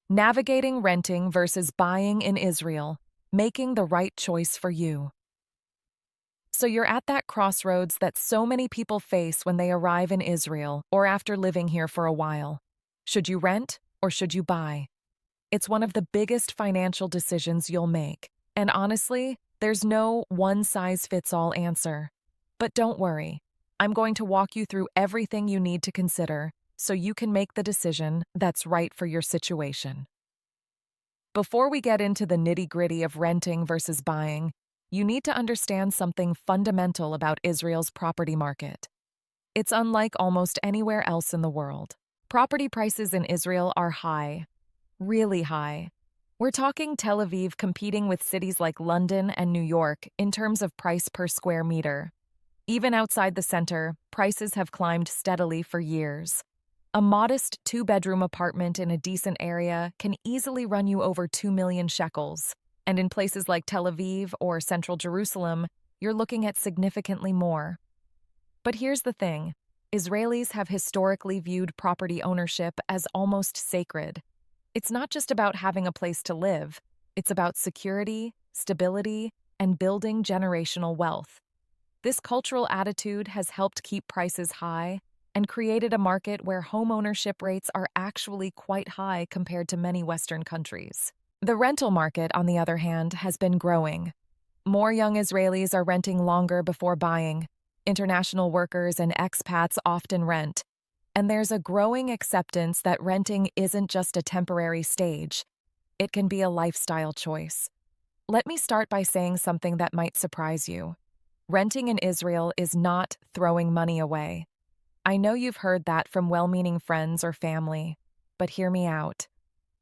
Navigating renting versus buying in Israel, making the right choice for you. So you're at that crossroads that so many people face when they arrive in Israel or after living here for a while. Should you rent or should you buy? It's one of the biggest financial decisions you'll make. And honestly, there's no one-size-fits-all answer. But don't worry, I'm going to walk you through everything you need to consider so you can make the decision that's right for your situation. Before we get into the nitty-gritty of renting versus buying, you need to understand something fundamental about Israel's property market. It's unlike almost anywhere else in the world. Property prices in Israel are high, really high. We're talking Tel Aviv competing with cities like London and New York in terms of price per square meter. Even outside the center, prices have climbed steadily for years. A modest two-bedroom apartment in a decent area can easily run you over 2 million shekels, and in places like Tel Aviv or central Jerusalem, you're looking at significantly more. But here's the thing, Israelis have historically viewed property ownership as almost sacred. It's not just about having a place to live, it's about security, stability, and building generational wealth. This cultural attitude has helped keep prices high and created a market where home ownership rates are actually quite high compared to many Western countries. The rental market, on the other hand, has been growing. More young Israelis are renting longer before buying. International workers and expats often rent. And there's a growing acceptance that renting isn't just a temporary stage. It can be a lifestyle choice. Let me start by saying something that might surprise you. Renting in Israel is not throwing money away. I know you've heard that from well-meaning friends or family, but hear me out.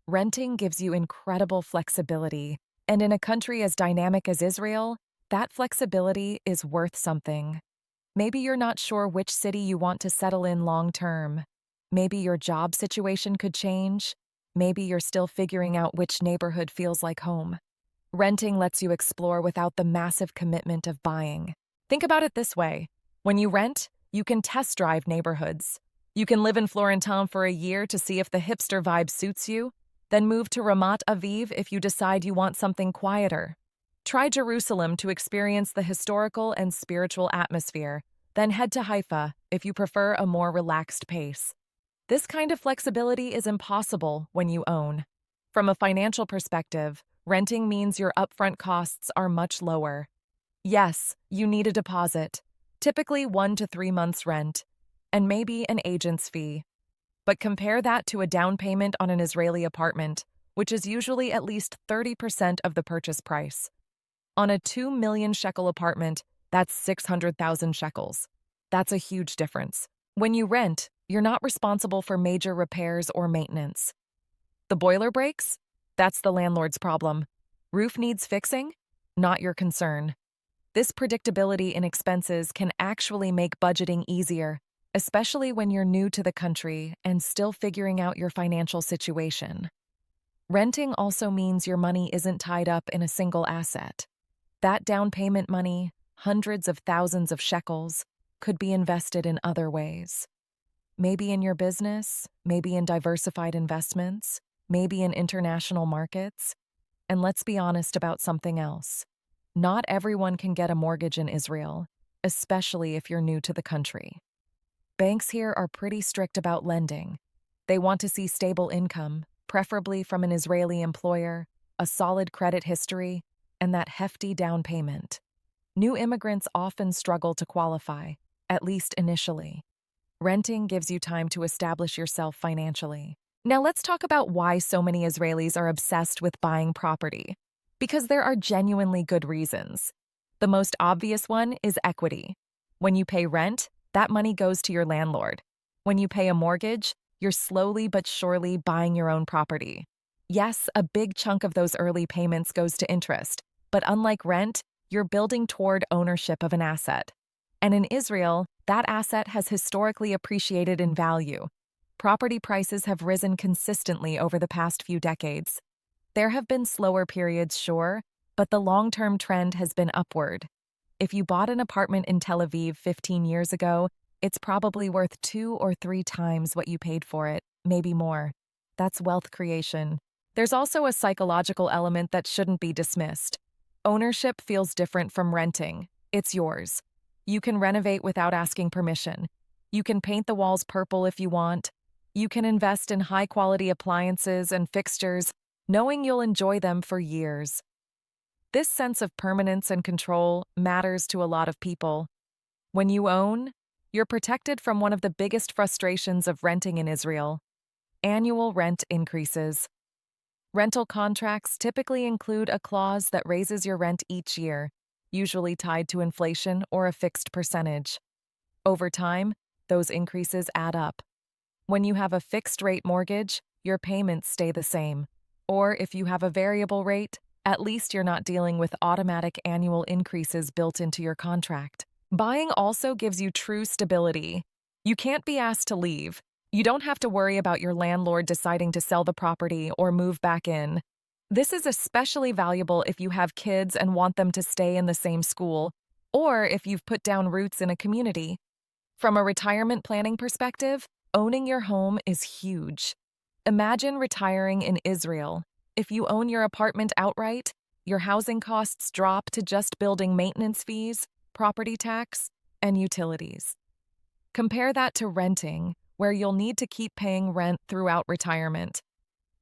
Renting gives you incredible flexibility, and in a country as dynamic as Israel, that flexibility is worth something. Maybe you're not sure which city you want to settle in long-term. Maybe your job situation could change. Maybe you're still figuring out which neighborhood feels like home. Renting lets you explore without the massive commitment of buying. Think about it this way. When you rent, you can test drive neighborhoods. You can live in Florentin for a year to see if the hipster vibe suits you, then move to Ramat Aviv if you decide you want something quieter. Try Jerusalem to experience the historical and spiritual atmosphere, then head to Haifa if you prefer a more relaxed pace. This kind of flexibility is impossible when you own. From a financial perspective, renting means your upfront costs are much lower. Yes, you need a deposit, typically 1 to 3 months' rent, and maybe an agent's fee. But compare that to a down payment on an Israeli apartment, which is usually at least 30% of the purchase price. On a 2 million shekel apartment, that's 600,000 shekels. That's a huge difference. When you rent, you're not responsible for major repairs or maintenance. The boiler breaks? That's the landlord's problem. Roof needs fixing? Not your concern. This predictability in expenses can actually make budgeting easier, especially when you're new to the country and still figuring out your financial situation. Renting also means your money isn't tied up in a single asset. That down payment money, hundreds of thousands of shekels, could be invested in other ways. Maybe in your business, maybe in diversified investments, maybe in international markets. And let's be honest about something else. Not everyone can get a mortgage in Israel, especially if you're new to the country. Banks here are pretty strict about lending. They want to see stable income, preferably from an Israeli employer, a solid credit history, and that hefty down payment. New immigrants often struggle to qualify, at least initially. Renting gives you time to establish yourself financially. Now let's talk about why so many Israelis are obsessed with buying property. Because there are genuinely good reasons. The most obvious one is equity. When you pay rent, that money goes to your landlord. When you pay a mortgage, you're slowly but surely buying your own property. Yes, a big chunk of those early payments goes to interest, but unlike rent, you're building toward ownership of an asset. And in Israel, that asset has historically appreciated in value. Property prices have risen consistently over the past few decades. There have been slower periods, sure, but the long-term trend has been upward. If you bought an apartment in Tel Aviv 15 years ago, it's probably worth 2 or 3 times what you paid for it, maybe more. That's wealth creation. There's also a psychological element that shouldn't be dismissed. Ownership feels different from renting. It's yours. You can renovate without asking permission. You can paint the walls purple if you want. You can invest in high-quality appliances and fixtures, knowing you'll enjoy them for years. This sense of permanence and control matters to a lot of people. When you own, you're protected from one of the biggest frustrations of renting in Israel: annual rent increases. Rental contracts typically include a clause that raises your rent each year, usually tied to inflation or a fixed percentage. Over time, those increases add up. When you have a fixed-rate mortgage, your payments stay the same. Or if you have a variable rate, at least you're not dealing with automatic annual increases built into your contract. Buying also gives you true stability. You can't be asked to leave. You don't have to worry about your landlord deciding to sell the property or move back in. This is especially valuable if you have kids and want them to stay in the same school, or if you've put down roots in a community. From a retirement planning perspective, owning your home is huge. Imagine retiring in Israel. If you own your apartment outright, your housing costs drop to just building maintenance fees, property tax, and utilities. Compare that to renting, where you'll need to keep paying rent throughout retirement.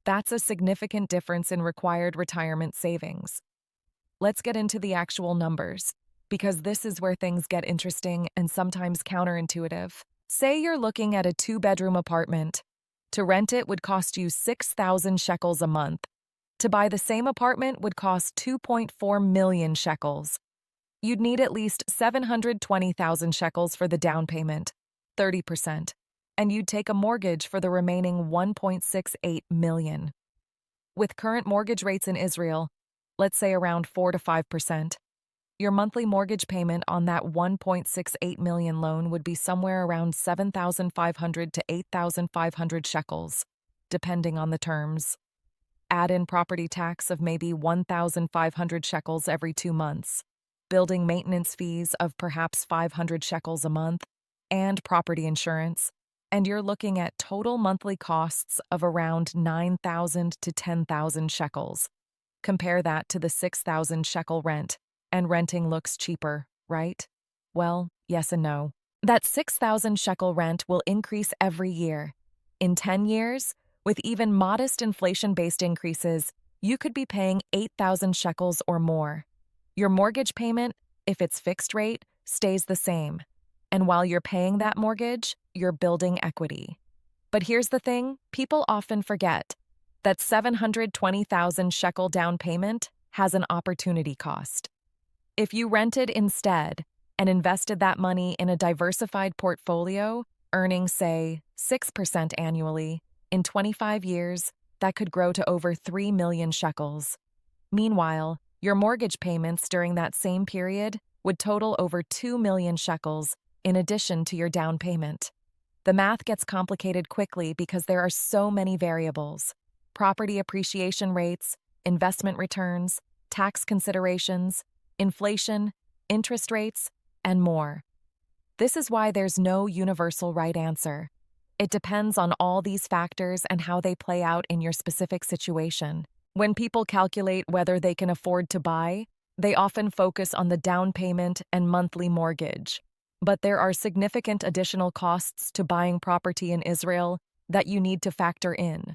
That's a significant difference in required retirement savings. Let's get into the actual numbers, because this is where things get interesting and sometimes counterintuitive. Say you're looking at a 2-bedroom apartment. To rent it would cost you 6,000 shekels a month. To buy the same apartment would cost 2.4 million shekels. You'd need at least 720,000 shekels for the down payment, 30%, and you'd take a mortgage for the remaining 1.68 million. With current mortgage rates in Israel, let's say around 4 to 5%, your monthly mortgage payment on that 1.68 million loan would be somewhere around 7,500 to 8,500 shekels, depending on the terms. Add in property tax of maybe 1,500 shekels every 2 months, building maintenance fees of perhaps 500 shekels a month, and property insurance, and you're looking at total monthly costs of around 9,000 to 10,000 shekels. Compare that to the 6,000 shekel rent, and renting looks cheaper, right? Well, yes and no. That 6,000 shekel rent will increase every year. In 10 years, with even modest inflation-based increases, you could be paying 8,000 shekels or more. Your mortgage payment, if it's fixed rate, stays the same. And while you're paying that mortgage, you're building equity. But here's the thing people often forget: that 720,000 shekel down payment has an opportunity cost. If you rented instead and invested that money in a diversified portfolio, earning, say, 6% annually, in 25 years, that could grow to over 3 million shekels. Meanwhile, your mortgage payments during that same period would total over 2 million shekels in addition to your down payment. The math gets complicated quickly because there are so many variables: property appreciation rates, investment returns, tax considerations, inflation, interest rates, and more. This is why there's no universal right answer. It depends on all these factors and how they play out in your specific situation. When people calculate whether they can afford to buy, they often focus on the down payment and monthly mortgage. But there are significant additional costs to buying property in Israel that you need to factor in.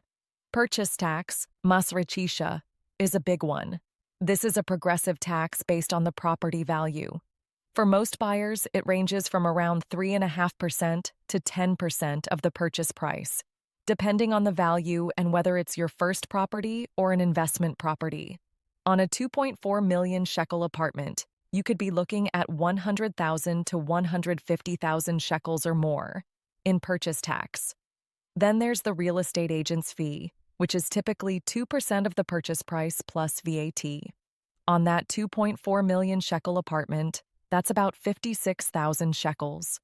Purchase tax, mas rechisha, is a big one. This is a progressive tax based on the property value. For most buyers, it ranges from around 3.5% to 10% of the purchase price, depending on the value and whether it's your first property or an investment property. On a 2.4 million shekel apartment, you could be looking at 100,000 to 150,000 shekels or more in purchase tax. Then there's the real estate agent's fee, which is typically 2% of the purchase price plus VAT. On that 2.4 million shekel apartment, that's about 56,000 shekels.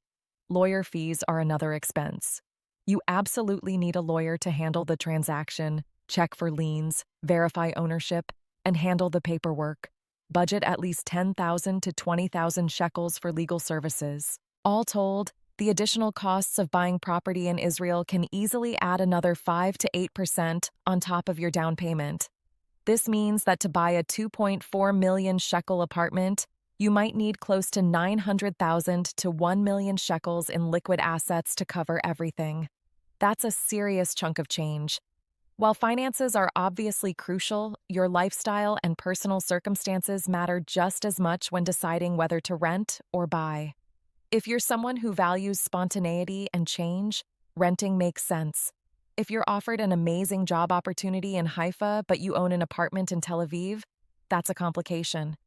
Lawyer fees are another expense. You absolutely need a lawyer to handle the transaction, check for liens, verify ownership, and handle the paperwork. Budget at least 10,000 to 20,000 shekels for legal services. All told, The additional costs of buying property in Israel can easily add another 5 to 8% on top of your down payment. This means that to buy a 2.4 million shekel apartment, you might need close to 900,000 to 1 million shekels in liquid assets to cover everything. That's a serious chunk of change. While finances are obviously crucial, your lifestyle and personal circumstances matter just as much when deciding whether to rent or buy. If you're someone who values spontaneity and change, renting makes sense. If you're offered an amazing job opportunity in Haifa but you own an apartment in Tel Aviv, that's a complication.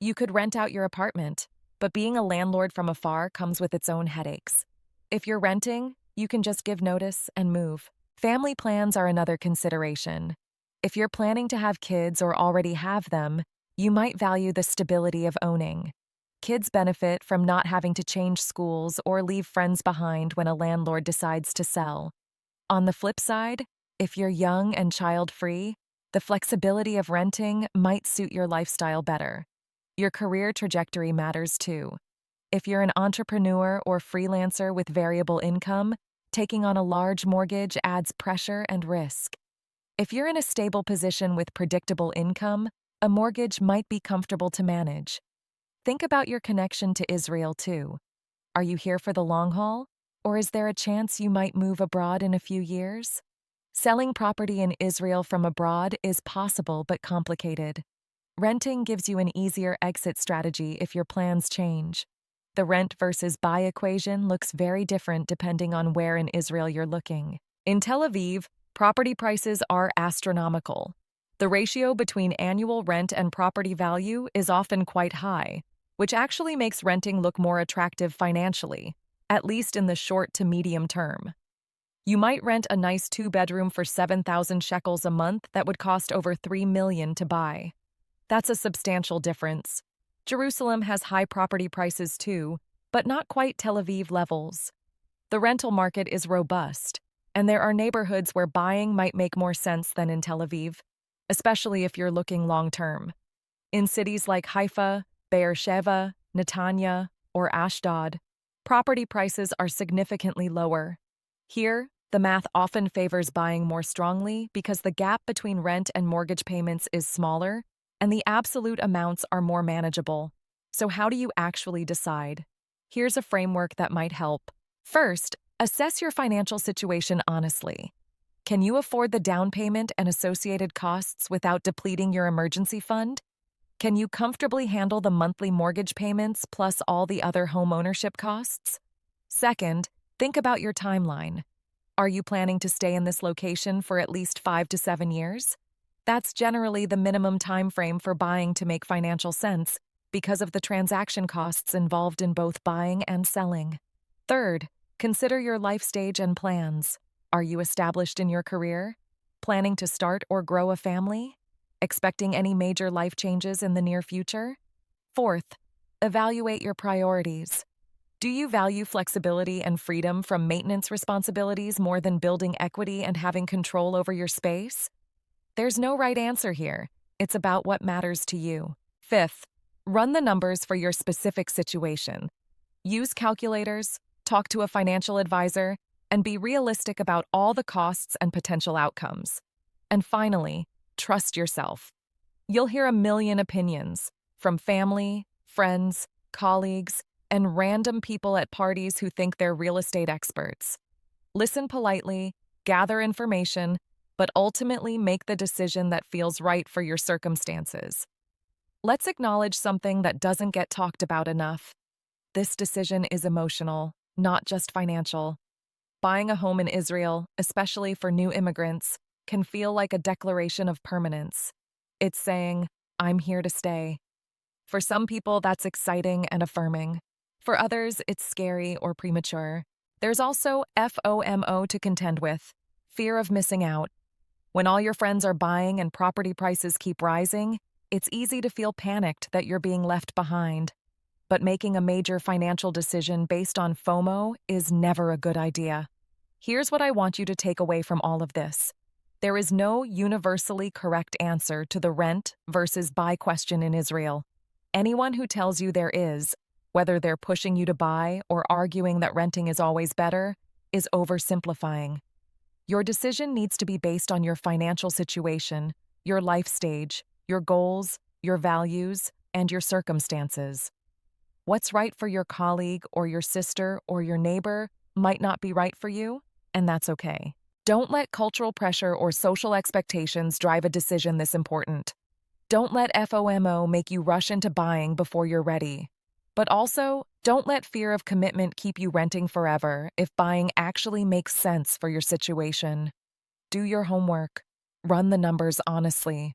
You could rent out your apartment, but being a landlord from afar comes with its own headaches. If you're renting, you can just give notice and move. Family plans are another consideration. If you're planning to have kids or already have them, you might value the stability of owning. Kids benefit from not having to change schools or leave friends behind when a landlord decides to sell. On the flip side, if you're young and child-free, the flexibility of renting might suit your lifestyle better. Your career trajectory matters too. If you're an entrepreneur or freelancer with variable income, taking on a large mortgage adds pressure and risk. If you're in a stable position with predictable income, a mortgage might be comfortable to manage. Think about your connection to Israel too. Are you here for the long haul, or is there a chance you might move abroad in a few years? Selling property in Israel from abroad is possible but complicated. Renting gives you an easier exit strategy if your plans change. The rent versus buy equation looks very different depending on where in Israel you're looking. In Tel Aviv, property prices are astronomical. The ratio between annual rent and property value is often quite high, which actually makes renting look more attractive financially, at least in the short to medium term. You might rent a nice 2-bedroom for 7,000 shekels a month that would cost over 3 million to buy. That's a substantial difference. Jerusalem has high property prices too, but not quite Tel Aviv levels. The rental market is robust, and there are neighborhoods where buying might make more sense than in Tel Aviv, especially if you're looking long-term. In cities like Haifa, Beersheba, Netanya, or Ashdod, property prices are significantly lower. Here, the math often favors buying more strongly because the gap between rent and mortgage payments is smaller, and the absolute amounts are more manageable. So how do you actually decide? Here's a framework that might help. First, assess your financial situation honestly. Can you afford the down payment and associated costs without depleting your emergency fund? Can you comfortably handle the monthly mortgage payments plus all the other home ownership costs? Second, think about your timeline. Are you planning to stay in this location for at least 5 to 7 years? That's generally the minimum time frame for buying to make financial sense because of the transaction costs involved in both buying and selling. Third, consider your life stage and plans. Are you established in your career? Planning to start or grow a family? Expecting any major life changes in the near future? Fourth, evaluate your priorities. Do you value flexibility and freedom from maintenance responsibilities more than building equity and having control over your space? There's no right answer here. It's about what matters to you. Fifth, run the numbers for your specific situation. Use calculators, talk to a financial advisor, and be realistic about all the costs and potential outcomes. And finally, trust yourself. You'll hear a million opinions from family, friends, colleagues, and random people at parties who think they're real estate experts. Listen politely, gather information, but ultimately make the decision that feels right for your circumstances. Let's acknowledge something that doesn't get talked about enough. This decision is emotional, not just financial. Buying a home in Israel, especially for new immigrants, can feel like a declaration of permanence. It's saying, I'm here to stay. For some people, that's exciting and affirming. For others, it's scary or premature. There's also FOMO to contend with, fear of missing out. When all your friends are buying and property prices keep rising, it's easy to feel panicked that you're being left behind. But making a major financial decision based on FOMO is never a good idea. Here's what I want you to take away from all of this. There is no universally correct answer to the rent versus buy question in Israel. Anyone who tells you there is, whether they're pushing you to buy or arguing that renting is always better, is oversimplifying. Your decision needs to be based on your financial situation, your life stage, your goals, your values, and your circumstances. What's right for your colleague or your sister or your neighbor might not be right for you, and that's okay. Don't let cultural pressure or social expectations drive a decision this important. Don't let FOMO make you rush into buying before you're ready. But also, don't let fear of commitment keep you renting forever if buying actually makes sense for your situation. Do your homework. Run the numbers honestly.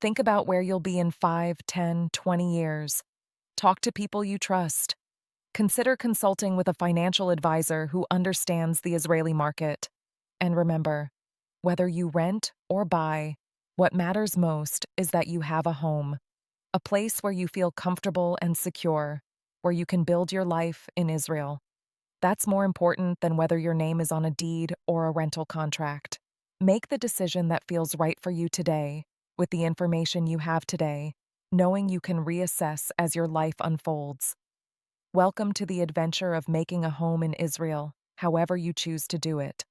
Think about where you'll be in 5, 10, 20 years. Talk to people you trust. Consider consulting with a financial advisor who understands the Israeli market. And remember, whether you rent or buy, what matters most is that you have a home, a place where you feel comfortable and secure, where you can build your life in Israel. That's more important than whether your name is on a deed or a rental contract. Make the decision that feels right for you today, with the information you have today, knowing you can reassess as your life unfolds. Welcome to the adventure of making a home in Israel, however you choose to do it.